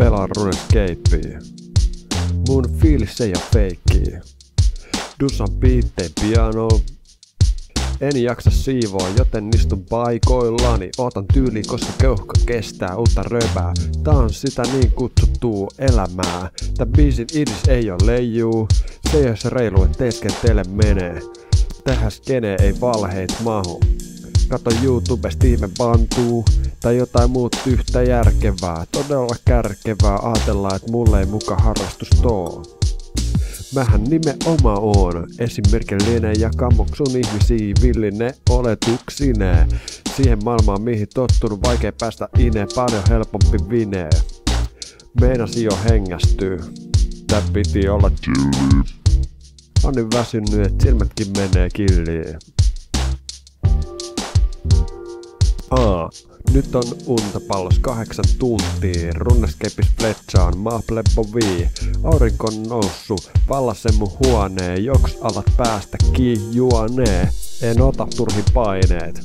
Pelaan RuneScapea. Mun fiilis ei oo feikkii. Dusan biittein piano. En jaksa siivoa, joten istun paikoillani. Ootan tyyliin, koska keuhko kestää uutta röpää. Tää on sitä niin kutsuttua elämää. Tän biisin idis ei oo leijuu. Se ei oo se reilu, et teeskentele menee. Tähän skenee ei valheit mahu. Kato YouTube Steven Bantuu tai jotain muut yhtä järkevää. Todella kärkevää aatella, et mulle ei muka harrastus too. Mähän nimenomaan oon esimerkillinen ja kammoksun ihmisiä villine oletuksineen. Siihen maailmaan mihin tottunut vaikea päästä ineen, paljon helpompi vinee. Meinasi jo hengästyy, tää piti olla chilli. On niin väsynyt et silmätkin menee killiin. Nyt on unta pallos 8 tuntia. RuneScapes fletchaan Maple Bovi. Aurinko on noussu, vallase mun huoneen. Joks alat päästä juonee. En ota turhin paineet.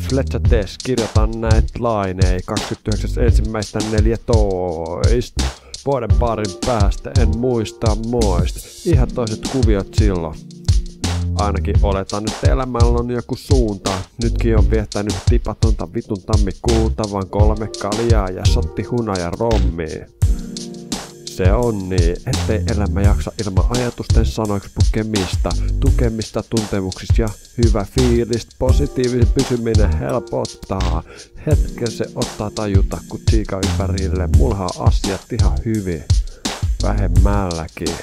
Fletchates kirjoitan näit lainei 29.1.14. Vuoden parin päästä en muista moist. Ihan toiset kuviot silloin. Ainakin oletan nyt elämällä on joku suunta. Nytkin on viettänyt tipatonta vitun tammikuuta. Vaan 3 kaljaa ja sotti hunaja rommii. Se on niin, ettei elämä jaksa ilman ajatusten sanoiksi pukemista. Tukemista tuntemuksista ja hyvä fiilis. Positiivinen pysyminen helpottaa. Hetken se ottaa tajuta kun tsiika ympärille. Mulla on asiat ihan hyvin. Vähemmälläkin.